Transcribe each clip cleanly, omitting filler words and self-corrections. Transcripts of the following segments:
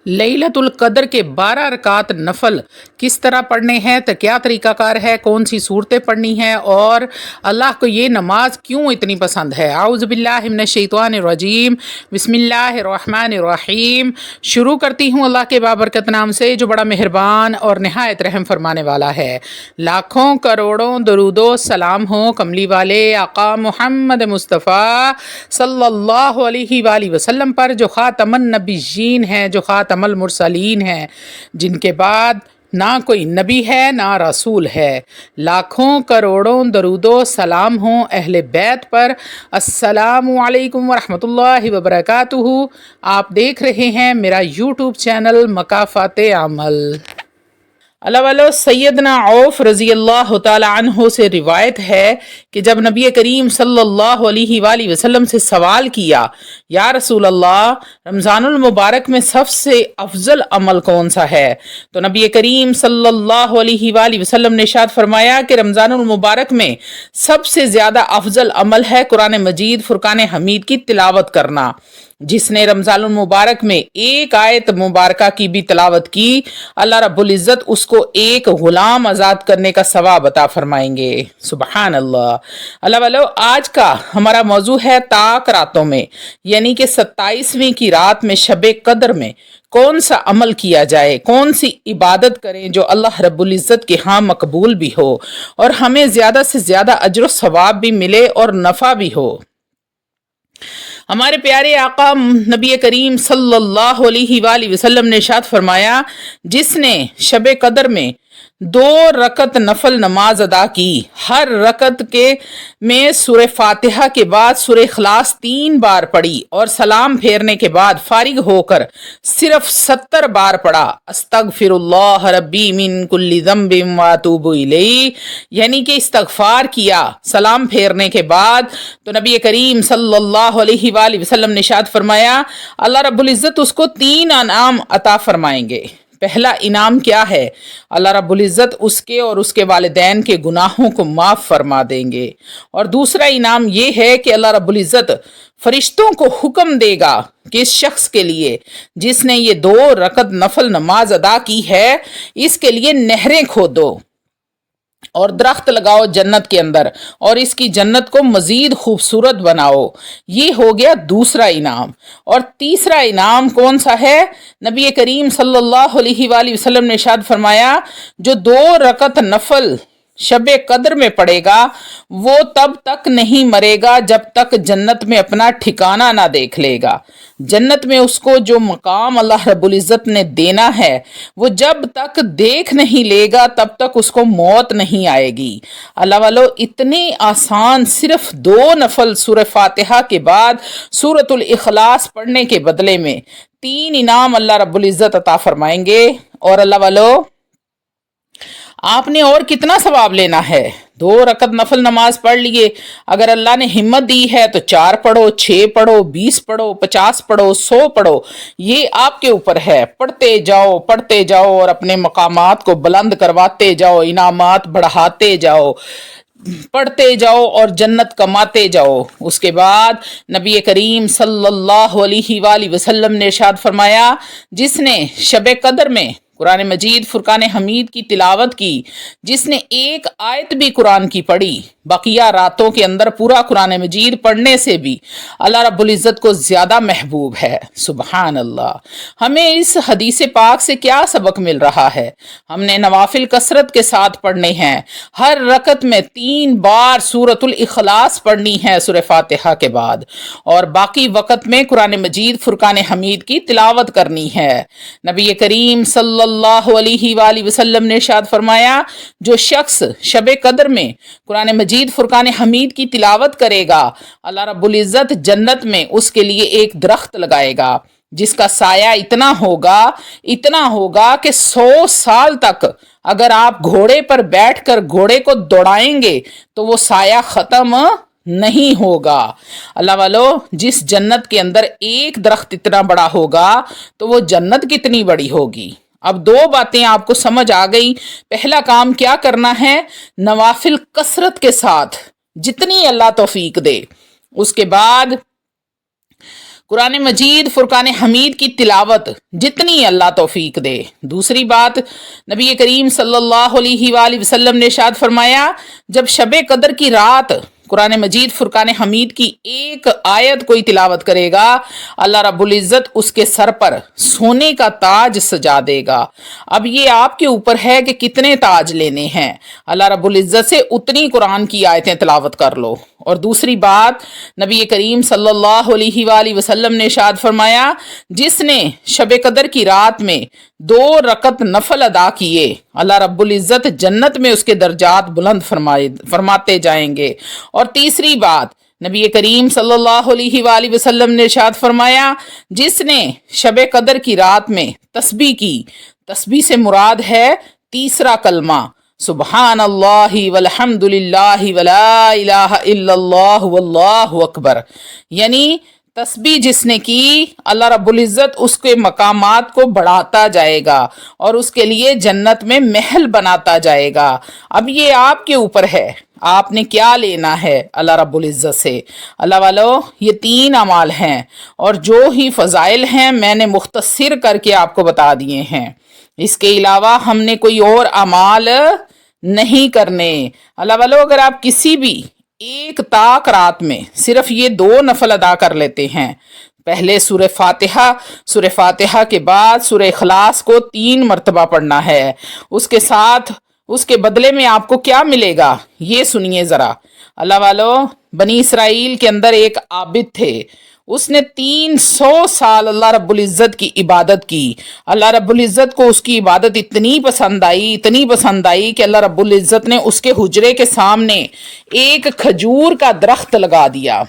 लैलतुल कदर के 12 रकात नफल किस तरह पढ़ने हैं, तो क्या तरीका कार है, कौन सी सूरतें पढ़नी हैं और अल्लाह को ये नमाज क्यों इतनी पसंद है। आऊज़ु बिल्लाहि मिनश शैतानिर रजीम, बिस्मिल्लाहिर्रहमानिर रहीम। शुरू करती हूँ अल्लाह के बाबरकत नाम से जो बड़ा मेहरबान और नहायत रहम फरमाने वाला है। लाखों करोड़ों दरूदो सलाम हो कमली वाले आका मोहम्मद मुस्तफ़ा सल्लल्लाहु अलैहि वसल्लम पर, जो ख़ातमन नबीयीन हैं, जो ख़ातमुल मुरसलीन हैं, जिनके बाद ना कोई नबी है ना रसूल है। लाखों करोड़ों दरूदो सलाम हों अहले बैत पर। अस्सलामु अलैकुम वरहमतुल्लाहि वबरकातुहू। आप देख रहे हैं मेरा यूट्यूब चैनल मकाफ़ाते अमल। अल्लाह वालो सैयदना औफ रज़ी अल्लाह तआला अन्हो से रिवायत है कि जब नबी करीम सल्लल्लाहु अलैहि वसल्लम से सवाल किया, या रसूल अल्लाह, रमज़ानुल मुबारक में सबसे अफजल अमल कौन सा है, तो नबी करीम सल्लल्लाहु अलैहि वसल्लम ने इरशाद फरमाया कि रमज़ानुल मुबारक में सबसे ज़्यादा अफजल अमल है कुरान मजीद फुरकान हमीद की तिलावत करना। जिसने रमज़ानुल मुबारक में एक आयत मुबारका की भी तिलावत की, अल्लाह रब्बुल इज़्ज़त उसको एक गुलाम आज़ाद करने का सवाब अता फरमाएंगे। सुबहान अल्लाह। अल्लाह वालो, आज का हमारा मौजू है ताक रातों में, यानी कि 27वीं की रात में शबे कदर में कौन सा अमल किया जाए, कौन सी इबादत करें जो अल्लाह रब्बुल इज़्ज़त के यहाँ मकबूल भी हो और हमें ज़्यादा से ज़्यादा अजर सवाब भी मिले और नफ़ा भी हो। हमारे प्यारे आका नबी करीम सल्लल्लाहु अलैहि वसल्लम ने इरशाद फरमाया, जिसने शब कदर में 2 रकत नफल नमाज अदा की, हर रकत के में सूरह फातिहा के बाद सूरह इखलास 3 बार पढ़ी और सलाम फेरने के बाद फारिग होकर सिर्फ 70 बार पढ़ा, अस्तगफिरुल्लाह रब्बी मिन कुल्ली ज़ंबिन व अतूबु इलैहि, यानी कि इस्तगफार किया सलाम फेरने के बाद, तो नबी करीम सल्लल्लाहु अलैहि वसल्लम ने इरशाद फरमाया, अल्लाह रब्बुल इज़्ज़त उसको 3 इनाम अता फरमाएंगे। पहला इनाम क्या है? अल्लाह रब्बुल इज़्ज़त उसके और उसके वालिदैन के गुनाहों को माफ़ फरमा देंगे। और दूसरा इनाम ये है कि अल्लाह रब्बुल इज़्ज़त फरिश्तों को हुक्म देगा कि इस शख्स के लिए जिसने ये 2 रकत नफल नमाज अदा की है, इसके लिए नहरें खोदो और दरख्त लगाओ जन्नत के अंदर और इसकी जन्नत को मजीद खूबसूरत बनाओ। ये हो गया दूसरा इनाम। और तीसरा इनाम कौन सा है? नबी करीम सल्लल्लाहु अलैहि वसल्लम ने इरशाद फरमाया, जो 2 रकत नफल शब कदर में पड़ेगा वो तब तक नहीं मरेगा जब तक जन्नत में अपना ठिकाना ना देख लेगा। जन्नत में उसको जो मकाम अल्लाह रब्बुल इज़्ज़त ने देना है वो जब तक देख नहीं लेगा तब तक उसको मौत नहीं आएगी। अल्लाह वालो, इतने आसान सिर्फ 2 नफल सूरह फातिहा के बाद सूरतुल इखलास पढ़ने के बदले में 3 इनाम अल्लाह रब्बुल इज़्ज़त अता फरमाएंगे। और अल्लाह वालो, आपने और कितना सवाब लेना है? 2 रकत नफल नमाज पढ़ लिए, अगर अल्लाह ने हिम्मत दी है तो 4 पढ़ो, 6 पढ़ो, 20 पढ़ो, 50 पढ़ो, 100 पढ़ो, ये आपके ऊपर है। पढ़ते जाओ और अपने मकामात को बुलंद करवाते जाओ, इनामात बढ़ाते जाओ, पढ़ते जाओ और जन्नत कमाते जाओ। उसके बाद नबी करीम सल्लल्लाहु अलैहि वसल्लम ने इरशाद फरमाया, जिसने शब कदर में कुरान मजीद फुरकान हमीद की तिलावत की, जिसने एक आयत भी कुरान की पढ़ी, बकिया रातों के अंदर पूरा कुरान मजीद पढ़ने से भी अल्लाह रब्बुल इज़्ज़त को ज़्यादा महबूब है। सुबहान अल्लाह। हमें इस हदीस पाक से क्या सबक मिल रहा है? हमने नवाफिल कसरत के साथ पढ़ने हैं, हर रकत में 3 बार सूरतुल इखलास पढ़नी है सूरह फातिहा के बाद, और बाकी वक़्त में कुरान मजीद फुरकान हमीद की तिलावत करनी है। नबी करीम सल्लल्लाहु अलैहि वसल्लम ने इरशाद फरमाया, जो शख्स शब कदर में कुरान मजीद फुरकान हमीद की तिलावत करेगा, अल्लाह रब्बुल इज़्ज़त जन्नत में उसके लिए एक दरख्त लगाएगा जिसका साया इतना होगा कि 100 साल तक अगर आप घोड़े पर बैठकर घोड़े को दौड़ाएंगे तो वो साया खत्म नहीं होगा। अल्लाह वालो, जिस जन्नत के अंदर एक दरख्त इतना बड़ा होगा तो वो जन्नत कितनी बड़ी होगी। अब 2 बातें आपको समझ आ गई। पहला काम क्या करना है? नवाफिल कसरत के साथ जितनी अल्लाह तौफीक दे। उसके बाद कुरान मजीद फुरकान हमीद की तिलावत जितनी अल्लाह तौफीक दे। दूसरी बात, नबी करीम सल्लल्लाहु अलैहि वसल्लम ने इरशाद फरमाया, जब शब कदर की रात कुरान मजीद फुरकान हमीद की एक आयत कोई तिलावत करेगा, अल्लाह रब्बुल इज़्ज़त उसके सर पर सोने का ताज सजा देगा। अब ये आपके ऊपर है कि कितने ताज लेने हैं। अल्लाह रब्बुल इज़्ज़त से उतनी कुरान की आयतें तिलावत कर लो। और दूसरी बात, नबी करीम सल्लल्लाहु अलैहि वसल्लम ने इरशाद फरमाया, जिसने शब कदर की रात में 2 रकत नफल अदा किए, अल्लाह रब्बुल इज़्ज़त जन्नत में उसके दर्जात बुलंद फरमाते जाएंगे। और तीसरी बात, नबी करीम सल्लल्लाहु अलैहि वसल्लम ने इरशाद फरमाया, जिसने शब कदर की रात में तस्बीह की, तस्बीह से मुराद है तीसरा कलमा सुबहान अल्लाहि वल्हम्दुलिल्लाहि वला इलाहा इल्लल्लाहु वल्लाहु अकबर, यानी तस्बीह जिसने की, अल्लाह रब्बुल इज़्ज़त उसके मकामात को बढ़ाता जाएगा और उसके लिए जन्नत में महल बनाता जाएगा। अब ये आपके ऊपर है, आपने क्या लेना है अल्लाह रब्बुल इज़्ज़त से। अल्लाह वालों, ये 3 अमाल हैं और जो ही फ़ज़ाइल हैं मैंने मुख्तसर करके आपको बता दिए हैं। इसके अलावा हमने कोई और अमाल नहीं करने। अल्लाह वालों, अगर आप किसी भी एक ताक रात में सिर्फ ये 2 नफल अदा कर लेते हैं, पहले सूरह फातिहा के बाद सूरह इखलास को 3 मरतबा पढ़ना है, उसके साथ उसके बदले में आपको क्या मिलेगा ये सुनिए ज़रा। अल्लाह वालों, बनी इसराइल के अंदर एक आबिद थे, उसने 300 साल अल्लाह रब्बुल इज़्ज़त की इबादत की। अल्लाह रब्बुल इज़्ज़त को उसकी इबादत इतनी पसंद आई कि अल्लाह रब्बुल इज़्ज़त ने उसके हुजरे के सामने एक खजूर का दरख्त लगा दिया।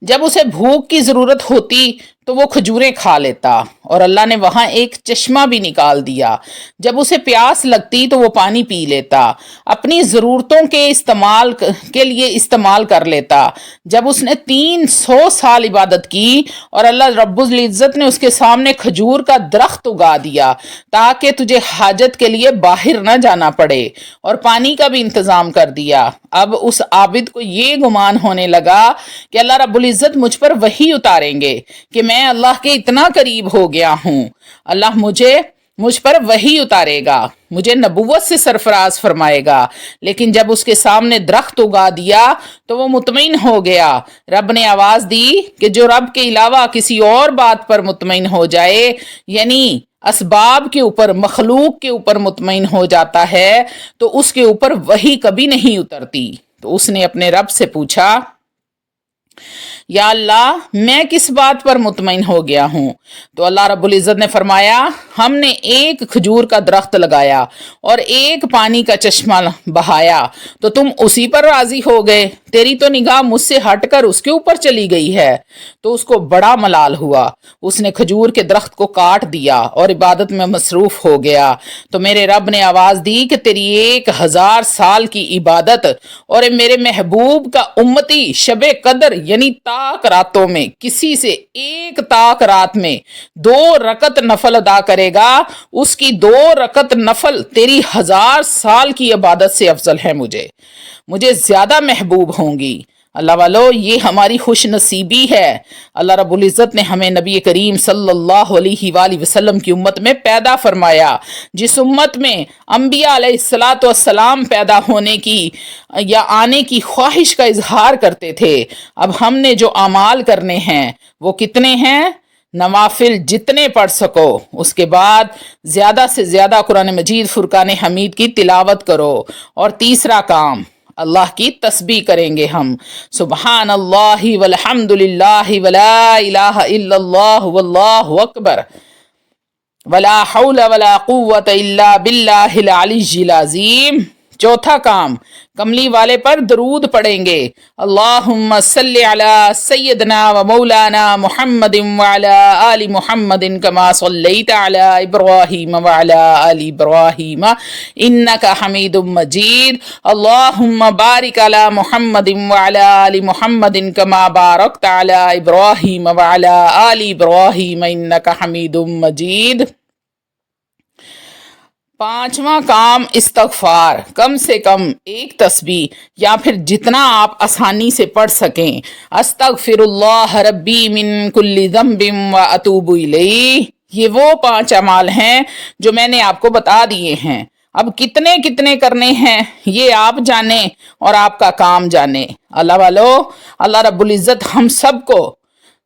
जब उसे भूख की ज़रूरत होती तो वो खजूरें खा लेता, और अल्लाह ने वहाँ एक चश्मा भी निकाल दिया। जब उसे प्यास लगती तो वो पानी पी लेता, अपनी ज़रूरतों के लिए इस्तेमाल कर लेता। जब उसने 300 साल इबादत की और अल्लाह रब्बुल इज़्ज़त ने उसके सामने खजूर का दरख्त उगा दिया ताकि तुझे हाजत के लिए बाहर न जाना पड़े, और पानी का भी इंतज़ाम कर दिया। अब उस आबिद को ये गुमान होने लगा कि अल्लाह रब्बुल इज़्ज़त मुझ पर वही उतारेंगे कि मैं अल्लाह के इतना करीब हो गया हूँ, अल्लाह मुझ पर वही उतारेगा, मुझे नबुव्वत से सरफराज फरमाएगा। लेकिन जब उसके सामने दरख्त उगा दिया तो वो मुतमईन हो गया। रब ने आवाज़ दी कि जो रब के अलावा किसी और बात पर मुतमईन हो जाए, यानी असबाब के ऊपर, मखलूक के ऊपर मुतमईन हो जाता है, तो उसके ऊपर वही कभी नहीं उतरती। तो उसने अपने रब से पूछा, या अल्लाह, मैं किस बात पर मुतमईन हो गया हूँ? तो अल्लाह रब्बुल इज़्ज़त ने फरमाया, हमने एक खजूर का दरख्त लगाया और एक पानी का चश्मा बहाया तो तुम उसी पर राजी हो गए, तेरी तो निगाह मुझसे हटकर उसके ऊपर चली गई है। तो उसको बड़ा मलाल हुआ, उसने खजूर के दरख्त को काट दिया और इबादत में मसरूफ हो गया। तो मेरे रब ने आवाज़ दी कि तेरी 1000 साल की इबादत और मेरे महबूब का उम्मती शब कदर यानी ताक रातों में किसी से एक ताक रात में 2 रकत नफल अदा करेगा, उसकी 2 रकत नफल तेरी 1000 साल की इबादत से अफजल है, मुझे ज्यादा महबूब होंगी। अल्लाह वालों, ये हमारी खुश नसीबी है। अल्लाह रब्बुल इज़्ज़त ने हमें नबी करीम सल्लल्लाहु अलैहि वसल्लम की उम्मत में पैदा फरमाया, जिस उम्मत में अम्बिया अलैहिस्सलातु वस्सलाम पैदा होने की या आने की ख्वाहिश का इजहार करते थे। अब हमने जो अमाल करने हैं वो कितने हैं? नवाफिल जितने पढ़ सको, उसके बाद ज़्यादा से ज़्यादा कुरान मजीद फुरकान हमीद की तिलावत करो। और तीसरा काम, अल्लाह की तस्बीह करेंगे हम, सुबहान अल्लाहि वल्हम्दुलिल्लाहि वला इलाहा इल्लल्लाहु वल्लाहु अकबर वला हौला वला कुव्वता इल्ला बिल्लाहिल अलिय्यिल अज़ीम। चौथा काम, कमली वाले पर दरूद पढ़ेंगे, अल्लाहुम्मा सल्लि अला सय्यदना व मौलाना मुहम्मदिन व अला आलि मुहम्मदिन कमा सल्लैता अला इब्राहीम व अला आलि इब्राहीम इन्नका हमीदुम मजीद। अल्लाहुम्मा बारिक अला मुहम्मदिन व अला आलि मुहम्मदिन कमा बारकता अला इब्राहीम व अला आलि इब्राहीम इन्नका हमीदुम मजीद। पांचवा काम इस्तगफार, कम से कम एक तस्बीह या फिर जितना आप आसानी से पढ़ सकें। अस्तगफिरुल्लाह रब्बी मिन कुल्ली ज़ंबिन व अतूबु इलैह। ये वो 5 अमाल हैं जो मैंने आपको बता दिए हैं। अब कितने कितने करने हैं ये आप जाने और आपका काम जाने। अल्लाह वालो, अल्लाह रब्बुल इज़्ज़त हम सबको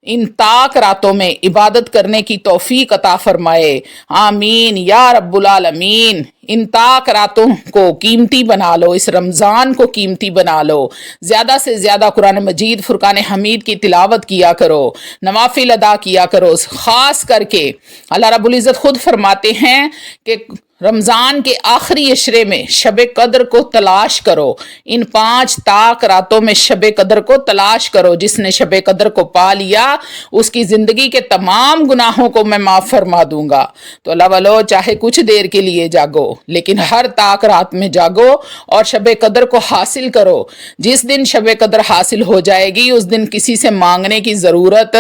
इन ताक रातों में इबादत करने की तौफीक अता फरमाए। आमीन या रब्बुल आलमीन। इन ताक रातों को कीमती बना लो, इस रमज़ान को कीमती बना लो। ज़्यादा से ज़्यादा कुरान मजीद फुरकान हमीद की तिलावत किया करो, नवाफिल अदा किया करो। ख़ास करके अल्लाह रब्बुल इज़्ज़त खुद फरमाते हैं कि रमज़ान के आखिरी अशरे में शब कद्र को तलाश करो। इन 5 ताक रातों में शब कद्र को तलाश करो। जिसने शब कद्र को पा लिया उसकी ज़िंदगी के तमाम गुनाहों को मैं माफ़ फरमा दूंगा। तो अल्लाह वालो, चाहे कुछ देर के लिए जागो लेकिन हर ताक रात में जागो और शब कद्र को हासिल करो। जिस दिन शब कद्र हासिल हो जाएगी उस दिन किसी से मांगने की ज़रूरत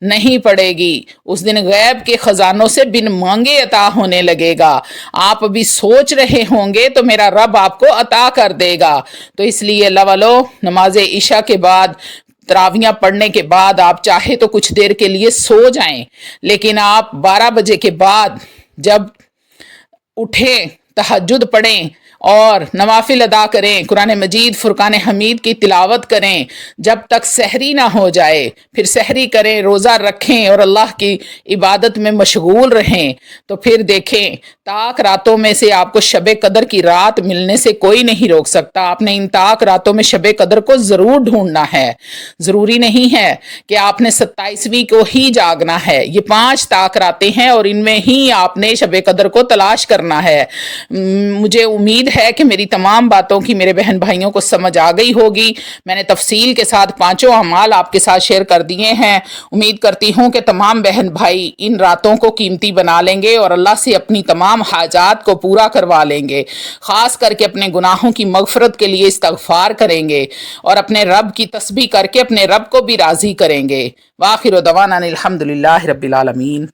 नहीं पड़ेगी। उस दिन गैब के ख़जानों से बिन मांगे अता होने लगेगा। आप अभी सोच रहे होंगे तो मेरा रब आपको अता कर देगा। तो इसलिए अल्लाह वालो, नमाज इशा के बाद, तरावियां पढ़ने के बाद आप चाहे तो कुछ देर के लिए सो जाएं, लेकिन आप 12 बजे के बाद जब उठें, तहज्जुद पढ़ें और नवाफिल अदा करें, कुरान मजीद फुरकान हमीद की तिलावत करें जब तक सहरी ना हो जाए। फिर सहरी करें, रोज़ा रखें और अल्लाह की इबादत में मशगूल रहें। तो फिर देखें, ताक रातों में से आपको शब कद्र की रात मिलने से कोई नहीं रोक सकता। आपने इन ताक रातों में शब कद्र को ज़रूर ढूंढना है। ज़रूरी नहीं है कि आपने 27वीं को ही जागना है। ये 5 ताक रातें हैं और इनमें ही आपने शब कद्र को तलाश करना है। मुझे उम्मीद है कि मेरी तमाम बातों की मेरे बहन भाइयों को समझ आ गई होगी। मैंने तफसील के साथ 5 अमाल आपके साथ शेयर कर दिए हैं। उम्मीद करती हूँ कि तमाम बहन भाई इन रातों को कीमती बना लेंगे और अल्लाह से अपनी तमाम हाजात को पूरा करवा लेंगे। ख़ास करके अपने गुनाहों की मगफरत के लिए इस्तगफार करेंगे और अपने रब की तस्बीह करके अपने रब को भी राज़ी करेंगे। वाखिर दवाना अनिल हम्दुलिल्लाहि रब्बिल आलमीन।